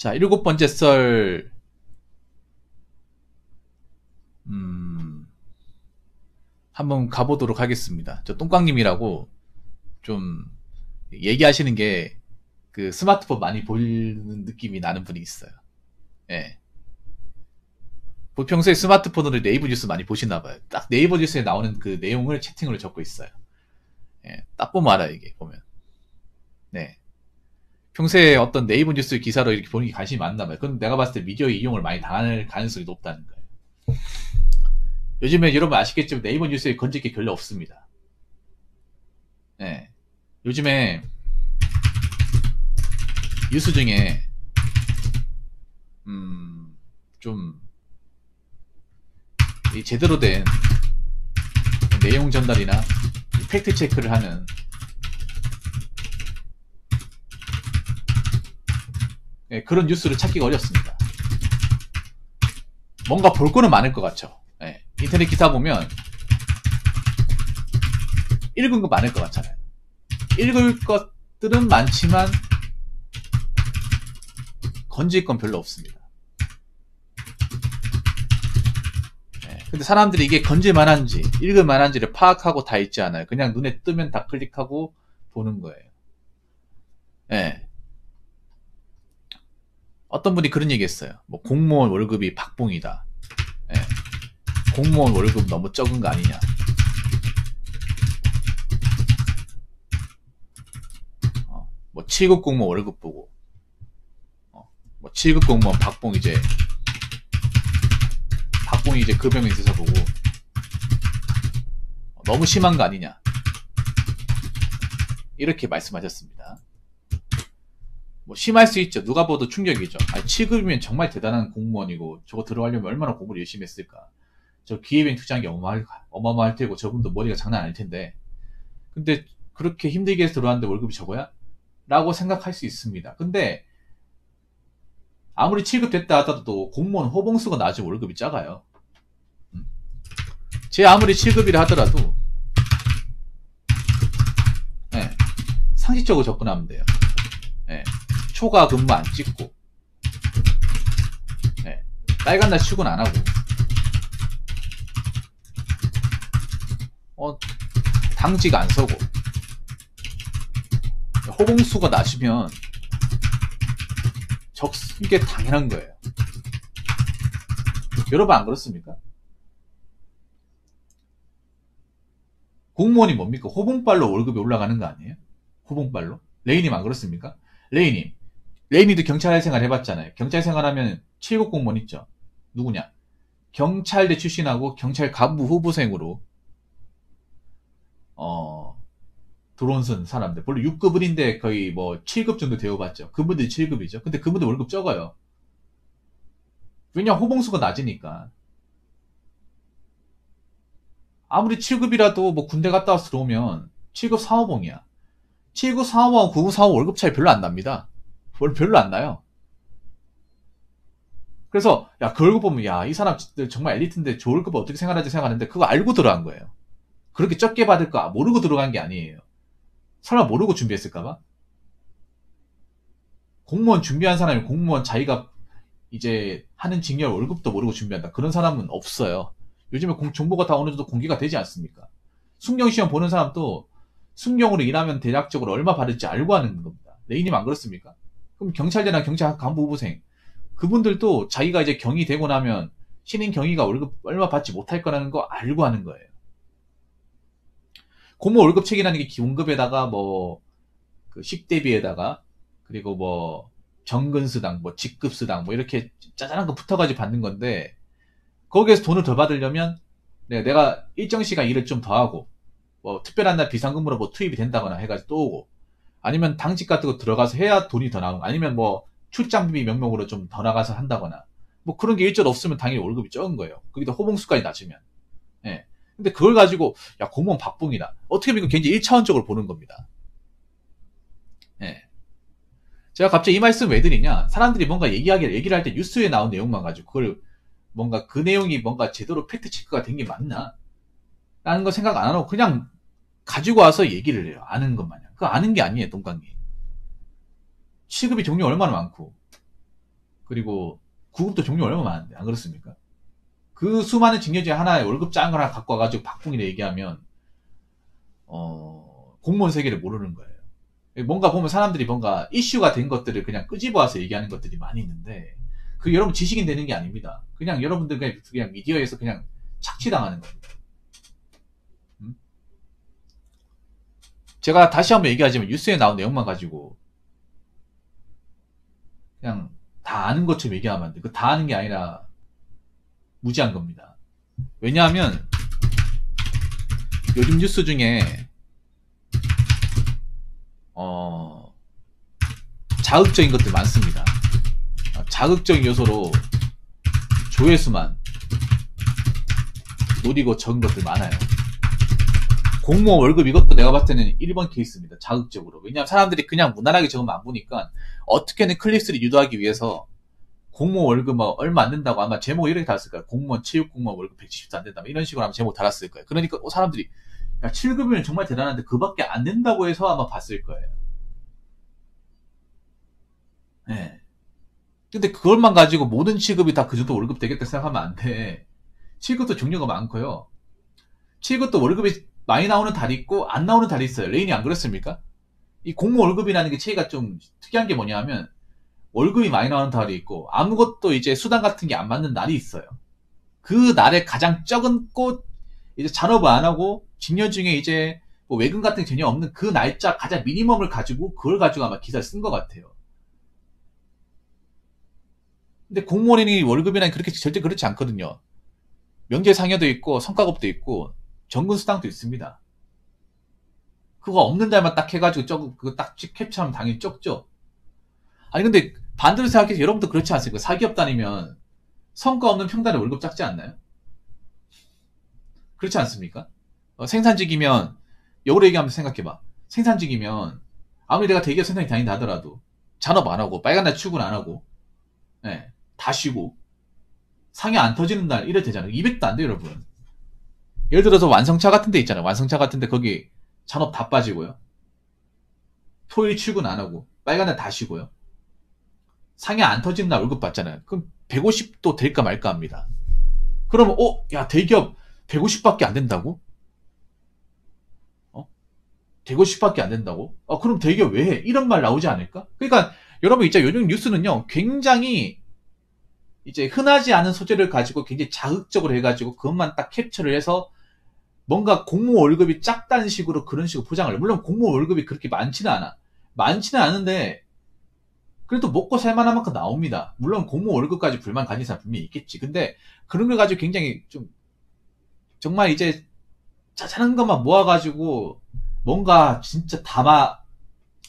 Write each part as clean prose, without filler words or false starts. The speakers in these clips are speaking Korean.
자, 일곱 번째 썰, 한번 가보도록 하겠습니다. 저 똥광님이라고 좀 얘기하시는 게 그 스마트폰 많이 보는 느낌이 나는 분이 있어요. 예. 평소에 스마트폰으로 네이버 뉴스 많이 보시나 봐요. 딱 네이버 뉴스에 나오는 그 내용을 채팅으로 적고 있어요. 예. 딱 보면 알아요, 이게 보면. 네. 평소에 어떤 네이버 뉴스 기사로 이렇게 보는 게 관심이 많나 봐요. 그건 내가 봤을 때 미디어 이용을 많이 당할 가능성이 높다는 거예요. 요즘에 여러분 아시겠지만 네이버 뉴스에 건질 게 별로 없습니다. 예. 요즘에 뉴스 중에 좀 제대로 된 내용 전달이나 팩트 체크를 하는 그런 뉴스를 찾기가 어렵습니다. 뭔가 볼 거는 많을 것 같죠. 인터넷 기사 보면 읽은 거 많을 것 같잖아요. 읽을 것들은 많지만 건질 건 별로 없습니다. 근데 사람들이 이게 건질 만한지 읽을 만한지를 파악하고 다 있지 않아요. 그냥 눈에 뜨면 다 클릭하고 보는 거예요. 어떤 분이 그런 얘기 했어요. 뭐 공무원 월급이 박봉이다. 공무원 월급 너무 적은 거 아니냐. 뭐 7급 공무원 월급 보고 뭐 7급 공무원 박봉 이제 급여명 있어서 보고 너무 심한 거 아니냐 이렇게 말씀하셨습니다. 뭐 심할 수 있죠. 누가 봐도 충격이죠. 7급이면 정말 대단한 공무원이고 저거 들어가려면 얼마나 공부를 열심히 했을까. 저 기회비용 투자한 게 어마어마할 테고 저분도 머리가 장난 아닐 텐데 근데 그렇게 힘들게 해서 들어왔는데 월급이 적어야? 라고 생각할 수 있습니다. 근데 아무리 7급 됐다 하더라도 공무원 호봉수가 낮으면 월급이 작아요. 제 아무리 7급이라 하더라도 상식적으로 접근하면 돼요. 초과 근무 안 찍고 빨간 날 출근 안 하고 당직 안 서고 호봉수가 낮으면 적은 게 당연한 거예요. 여러분 안 그렇습니까? 공무원이 뭡니까? 호봉빨로 월급이 올라가는 거 아니에요? 호봉빨로? 레이님 안 그렇습니까? 레이님도 경찰 생활 해봤잖아요. 경찰 생활하면 7급 공무원 있죠. 누구냐? 경찰대 출신하고 경찰 간부 후보생으로 들어온 사람들. 물론 6급을인데 거의 뭐 7급 정도 되어봤죠. 그분들이 7급이죠. 근데 그분들 월급 적어요. 왜냐? 호봉수가 낮으니까. 아무리 7급이라도 뭐 군대 갔다 와서 들어오면 7급 상호봉이야. 7급 상호봉하고 9급 상호봉 월급 차이 별로 안 납니다. 별로 안 나요. 그래서 그 월급 보면 이 사람들 정말 엘리트인데 저 월급 어떻게 생활하지 생각하는데 그거 알고 들어간 거예요. 그렇게 적게 받을까 모르고 들어간 게 아니에요. 설마 모르고 준비했을까봐? 공무원 준비한 사람이 공무원 자기가 이제 하는 직렬 월급도 모르고 준비한다. 그런 사람은 없어요. 요즘에 정보가 다 어느 정도 공개가 되지 않습니까? 순경시험 보는 사람도 순경으로 일하면 대략적으로 얼마 받을지 알고 하는 겁니다. 레이님 안 그렇습니까? 그럼 경찰대나 경찰 간부 후보생 그분들도 자기가 이제 경위 되고 나면 신인 경위가 월급 얼마 받지 못할 거라는 거 알고 하는 거예요. 공무원 월급 책이라는 게 기본급에다가 뭐 그 식대비에다가 그리고 뭐 정근수당 뭐 직급수당 뭐 이렇게 짜잘한 거 붙어가지고 받는 건데 거기에서 돈을 더 받으려면 내가 일정 시간 일을 좀 더 하고 뭐 특별한 날 비상근무로 뭐 투입이 된다거나 해가지고 또 오고 아니면 당직 같은 거 들어가서 해야 돈이 더 나오고 아니면 뭐 출장비 명목으로 좀 더 나가서 한다거나 뭐 그런 게 일절 없으면 당연히 월급이 적은 거예요. 거기다 호봉수까지 낮으면. 근데 그걸 가지고 공무원 박봉이다. 어떻게 보면 굉장히 1차원적으로 보는 겁니다. 제가 갑자기 이 말씀 왜 드리냐? 사람들이 뭔가 얘기를 할 때 뉴스에 나온 내용만 가지고 그걸 뭔가 그 내용이 뭔가 제대로 팩트 체크가 된 게 맞나? 라는 거 생각 안 하고 그냥 가지고 와서 얘기를 해요. 아는 것마냥. 그거 아는 게 아니에요, 동강이. 시급이 종류 얼마나 많고. 그리고 구급도 종류 얼마나 많은데, 안 그렇습니까? 그 수많은 직렬 중에 하나의 월급 작은 걸 하나 갖고 와가지고 박봉이라 얘기하면, 공무원 세계를 모르는 거예요. 뭔가 보면 사람들이 뭔가 이슈가 된 것들을 그냥 끄집어와서 얘기하는 것들이 많이 있는데, 그 여러분 지식인 되는 게 아닙니다. 그냥 여러분들 그냥 미디어에서 그냥 착취당하는 겁니다. 제가 다시 한번 얘기하자면 뉴스에 나온 내용만 가지고 그냥 다 아는 것처럼 얘기하면 안 돼. 그 다 아는 게 아니라 무지한 겁니다. 왜냐하면 요즘 뉴스 중에 자극적인 것들 많습니다. 자극적인 요소로 조회수만 노리고 적은 것들 많아요. 공무원 월급 이것도 내가 봤을 때는 1번 케이스입니다. 자극적으로. 왜냐하면 사람들이 그냥 무난하게 적으면 안 보니까 어떻게든 클릭수를 유도하기 위해서 공무원 월급 뭐 얼마 안 된다고 아마 제목 이렇게 달았을 거예요. 공무원 체육공무원 월급 170도 안 된다. 이런 식으로 아마 제목 달았을 거예요. 그러니까 사람들이 야, 7급이면 정말 대단한데 그밖에 안 된다고 해서 아마 봤을 거예요. 네. 근데 그걸만 가지고 모든 7급이 다 그 정도 월급 되겠다 생각하면 안 돼. 7급도 종류가 많고요. 7급도 월급이 많이 나오는 달이 있고 안 나오는 달이 있어요. 레인이 안 그렇습니까? 이 공무원 월급이라는 게 차이가 좀 특이한 게 뭐냐면 월급이 많이 나오는 달이 있고 아무것도 이제 수당 같은 게 안 맞는 날이 있어요. 그 날에 가장 적은 꽃 이제 잔업을 안 하고 직년 중에 이제 뭐 외근 같은 게 전혀 없는 그 날짜 가장 미니멈을 가지고 그걸 가지고 아마 기사를 쓴 것 같아요. 근데 공무원이 월급이란 그렇게 절대 그렇지 않거든요. 명제상여도 있고 성과급도 있고 정근수당도 있습니다. 그거 없는 달만 딱 해가지고 그거 딱 캡처하면 당연히 적죠. 아니 근데 반대로 생각해서 여러분도 그렇지 않습니까? 사기업 다니면 성과 없는 평단의 월급 작지 않나요? 그렇지 않습니까? 생산직이면 역으로 얘기하면 생각해봐. 생산직이면 아무리 내가 대기업 생산직 다닌다 하더라도 잔업 안 하고 빨간 날 출근 안 하고 네, 다 쉬고 상해 안 터지는 날 이래 되잖아요. 200도 안 돼요 여러분. 예를 들어서 완성차 같은 데 있잖아요. 완성차 같은 데 거기 잔업 다 빠지고요. 토요일 출근 안 하고 빨간 날 다 쉬고요. 상해 안 터지는 날 월급 받잖아요. 그럼 150도 될까 말까 합니다. 그러면 야 대기업 150밖에 안 된다고? 150밖에 안 된다고? 그럼 대기업 왜 해? 이런 말 나오지 않을까? 그러니까 여러분 이제 요즘 뉴스는요 굉장히 이제 흔하지 않은 소재를 가지고 굉장히 자극적으로 해가지고 그것만 딱 캡처를 해서 뭔가 공무원 월급이 작다는 식으로 그런 식으로 포장을 해요. 물론 공무원 월급이 그렇게 많지는 않아. 많지는 않은데 그래도 먹고 살만한 만큼 나옵니다. 물론 공무원 월급까지 불만 가진 사람 분명히 있겠지. 근데 그런 걸 가지고 굉장히 좀 정말 이제 자잘한 것만 모아가지고 뭔가 진짜 담아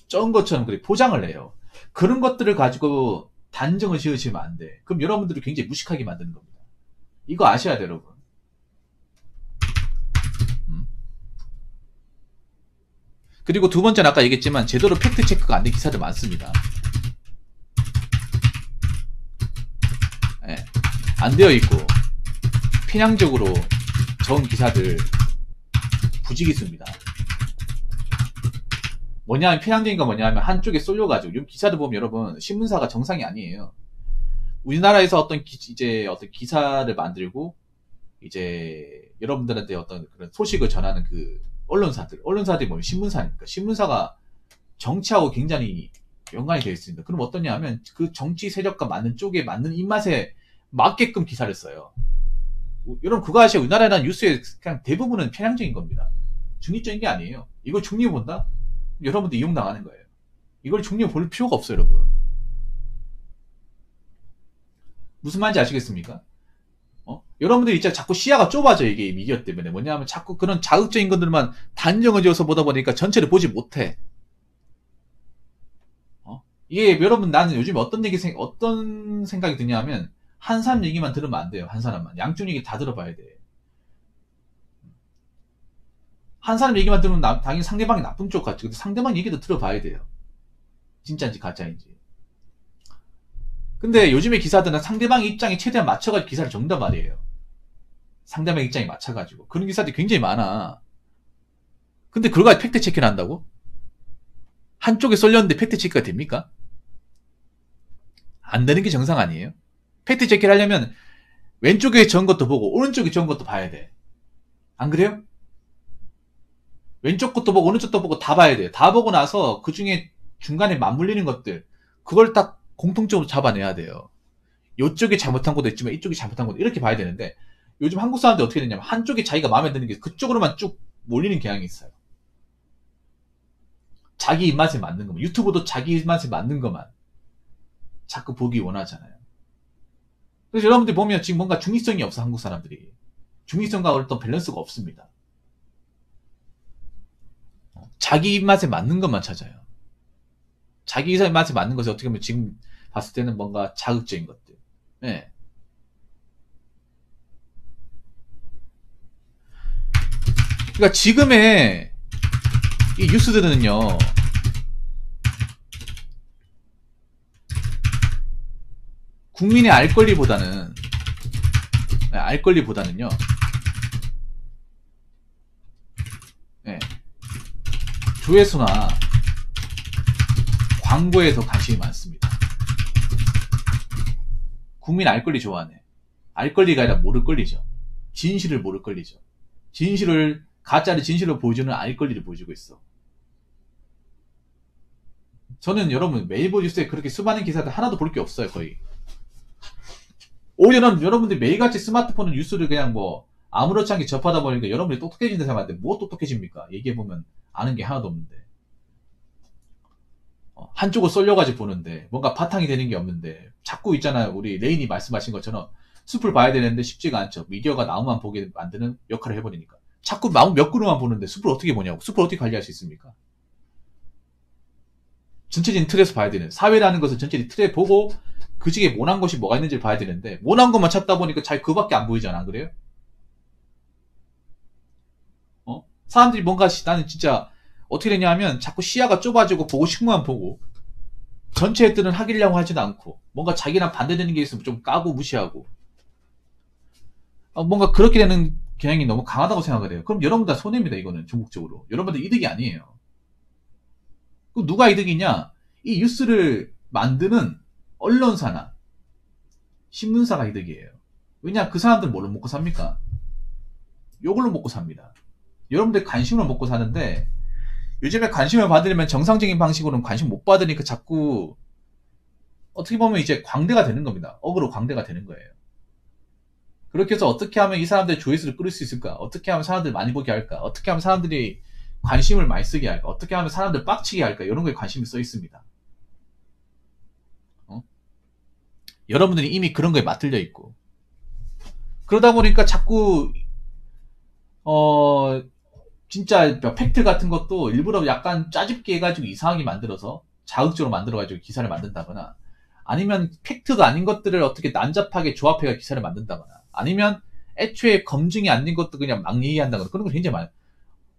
쩐 것처럼 그렇게 포장을 해요. 그런 것들을 가지고 단정을 지으시면 안 돼. 그럼 여러분들이 굉장히 무식하게 만드는 겁니다. 이거 아셔야 돼요, 여러분. 그리고 두 번째는 아까 얘기했지만 제대로 팩트 체크가 안 된 기사들 많습니다. 네, 안 되어 있고 편향적으로 적은 기사들 부지기수입니다. 뭐냐면 편향적인 건 뭐냐면 한쪽에 쏠려가지고 요즘 기사를 보면 여러분 신문사가 정상이 아니에요. 우리나라에서 어떤 기사를 만들고 이제 여러분들한테 어떤 그런 소식을 전하는 그 언론사들이 뭐냐면 신문사니까 신문사가 정치하고 굉장히 연관이 되어 있습니다. 그럼 어떠냐 하면 그 정치 세력과 맞는 쪽에 맞는 입맛에 맞게끔 기사를 써요. 여러분 그거 아시죠? 우리나라는 뉴스의 그냥 대부분은 편향적인 겁니다. 중립적인 게 아니에요. 이걸 중립 본다? 여러분들 이용당하는 거예요. 이걸 중립 볼 필요가 없어요, 여러분. 무슨 말인지 아시겠습니까? 여러분들이 진짜 자꾸 시야가 좁아져, 이게 미디어 때문에. 뭐냐면 자꾸 그런 자극적인 것들만 단정을 지어서 보다 보니까 전체를 보지 못해. 이게 여러분 나는 요즘 어떤 생각이 드냐면 한 사람 얘기만 들으면 안 돼요. 한 사람만. 양쪽 얘기 다 들어봐야 돼. 한 사람 얘기만 들으면 당연히 상대방이 나쁜 쪽 같지. 근데 상대방 얘기도 들어봐야 돼요. 진짜인지 가짜인지. 근데 요즘의 기사들은 상대방 입장에 최대한 맞춰가지고 기사를 적는단 말이에요. 상대방 입장에 맞춰가지고. 그런 기사들이 굉장히 많아. 근데 그걸 가지고 팩트 체크를 한다고? 한쪽에 쏠렸는데 팩트 체크가 됩니까? 안 되는 게 정상 아니에요? 팩트 체크를 하려면 왼쪽에 적은 것도 보고 오른쪽에 적은 것도 봐야 돼. 안 그래요? 왼쪽 것도 보고 오른쪽 것도 보고 다 봐야 돼요. 다 보고 나서 그 중에 중간에 맞물리는 것들 그걸 딱 공통적으로 잡아내야 돼요. 이쪽이 잘못한 것도 있지만 이쪽이 잘못한 것도 이렇게 봐야 되는데 요즘 한국 사람들이 어떻게 되냐면 한쪽이 자기가 마음에 드는 게 그쪽으로만 쭉 몰리는 경향이 있어요. 자기 입맛에 맞는 것만, 유튜브도 자기 입맛에 맞는 것만 자꾸 보기 원하잖아요. 그래서 여러분들 보면 지금 뭔가 중립성이 없어. 한국 사람들이 중립성과 어떤 밸런스가 없습니다. 자기 입맛에 맞는 것만 찾아요. 자기 입맛에 맞는 것이 어떻게 보면 지금 봤을 때는 뭔가 자극적인 것들. 네. 그러니까 지금의 이 뉴스들은요, 국민의 알 권리보다는요, 네, 조회수나 광고에 더 관심이 많습니다. 국민 알 권리 좋아하네. 알 권리가 아니라 모를 권리죠. 진실을 모를 권리죠. 가짜를 진실로 보여주는 알 권리를 보여주고 있어. 저는 여러분 네이버 뉴스에 그렇게 수많은 기사들 하나도 볼 게 없어요. 거의. 오히려 여러분들이 매일같이 스마트폰으로 뉴스를 그냥 뭐 아무렇지 않게 접하다 보니까 여러분들이 똑똑해진다 생각하는데 뭐 똑똑해집니까? 얘기해보면 아는 게 하나도 없는데. 한쪽을 쏠려가지고 보는데 뭔가 바탕이 되는 게 없는데 자꾸 있잖아요. 우리 레인이 말씀하신 것처럼 숲을 봐야 되는데 쉽지가 않죠. 미디어가 나무만 보게 만드는 역할을 해버리니까. 자꾸 나무 몇 그루만 보는데 숲을 어떻게 보냐고. 숲을 어떻게 관리할 수 있습니까? 전체적인 틀에서 봐야 되는, 사회라는 것을 전체적인 틀에 보고 그 중에 모난 것이 뭐가 있는지를 봐야 되는데 모난 것만 찾다 보니까 잘 그밖에 안 보이잖아. 안 그래요? 사람들이 뭔가 나는 진짜 어떻게 되냐 하면 자꾸 시야가 좁아지고 보고 싶은 것만 보고 전체 애들은 하기려고 하지도 않고 뭔가 자기랑 반대되는 게 있으면 좀 까고 무시하고 뭔가 그렇게 되는 경향이 너무 강하다고 생각을 해요. 그럼 여러분 다 손해입니다. 이거는 전국적으로 여러분들 이득이 아니에요. 그 누가 이득이냐? 이 뉴스를 만드는 언론사나 신문사가 이득이에요. 왜냐? 그 사람들 뭘로 먹고 삽니까? 요걸로 먹고 삽니다. 여러분들 관심으로 먹고 사는데 요즘에 관심을 받으려면 정상적인 방식으로는 관심 못 받으니까 자꾸 어떻게 보면 이제 광대가 되는 겁니다. 억으로 광대가 되는 거예요. 그렇게 해서 어떻게 하면 이 사람들의 조회수를 끌을 수 있을까? 어떻게 하면 사람들 많이 보게 할까? 어떻게 하면 사람들이 관심을 많이 쓰게 할까? 어떻게 하면 사람들 빡치게 할까? 이런 거에 관심이 써 있습니다. 여러분들이 이미 그런 거에 맞들려 있고 그러다 보니까 자꾸 진짜 팩트 같은 것도 일부러 약간 짜집게 해가지고 이상하게 만들어서 자극적으로 만들어가지고 기사를 만든다거나 아니면 팩트가 아닌 것들을 어떻게 난잡하게 조합해가 기사를 만든다거나 아니면 애초에 검증이 안 된 것도 그냥 막 얘기한다거나 그런 거 굉장히 많아요.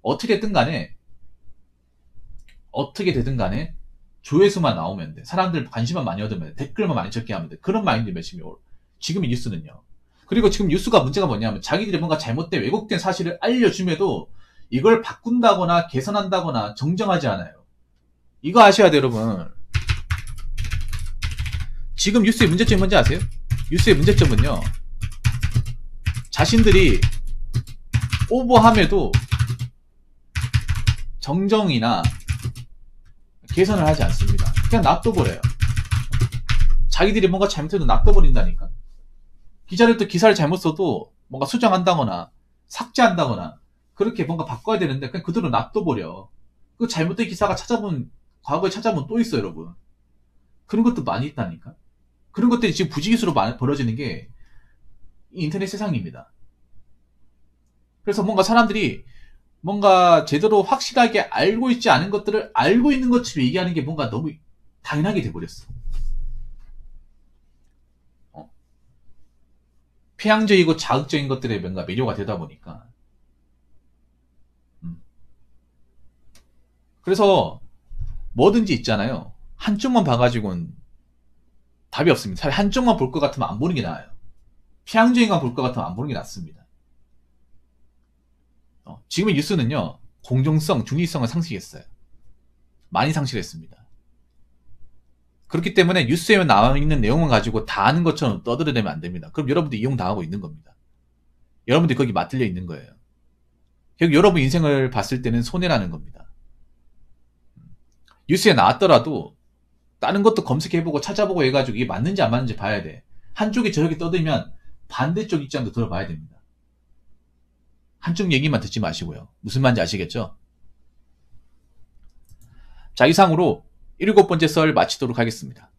어떻게 되든 간에 조회수만 나오면 돼. 사람들 관심만 많이 얻으면 돼. 댓글만 많이 적게 하면 돼. 그런 마인드 몇심이 지금의 뉴스는요. 그리고 지금 뉴스가 문제가 뭐냐면 자기들이 뭔가 잘못된 왜곡된 사실을 알려줌에도 이걸 바꾼다거나 개선한다거나 정정하지 않아요. 이거 아셔야 돼요, 여러분. 지금 뉴스의 문제점이 뭔지 아세요? 뉴스의 문제점은요. 자신들이 오버함에도 정정이나 개선을 하지 않습니다. 그냥 놔둬버려요. 자기들이 뭔가 잘못해도 놔둬버린다니까. 기자들도 기사를 잘못 써도 뭔가 수정한다거나 삭제한다거나 그렇게 뭔가 바꿔야 되는데 그냥 그대로 놔둬버려. 그 잘못된 기사가 과거에 찾아보면 또 있어요, 여러분. 그런 것도 많이 있다니까. 그런 것들이 지금 부지기수로 벌어지는 게 인터넷 세상입니다. 그래서 뭔가 사람들이 뭔가 제대로 확실하게 알고 있지 않은 것들을 알고 있는 것처럼 얘기하는 게 뭔가 너무 당연하게 돼버렸어. 폐양적이고 자극적인 것들에 뭔가 매료가 되다 보니까. 그래서 뭐든지 있잖아요. 한쪽만 봐가지고는 답이 없습니다. 차라리 한쪽만 볼 것 같으면 안 보는 게 나아요. 폐양적인만 볼 것 같으면 안 보는 게 낫습니다. 지금의 뉴스는요. 공정성, 중립성을 상실했어요. 많이 상실했습니다. 그렇기 때문에 뉴스에 나와 있는 내용만 가지고 다 아는 것처럼 떠들어대면 안 됩니다. 그럼 여러분들 이용당하고 있는 겁니다. 여러분들이 거기 맞들려 있는 거예요. 결국 여러분 인생을 봤을 때는 손해라는 겁니다. 뉴스에 나왔더라도 다른 것도 검색해보고 찾아보고 해가지고 이게 맞는지 안 맞는지 봐야 돼. 한쪽이 저렇게 떠들면 반대쪽 입장도 들어봐야 됩니다. 한쪽 얘기만 듣지 마시고요. 무슨 말인지 아시겠죠? 자, 이상으로 7번째 썰 마치도록 하겠습니다.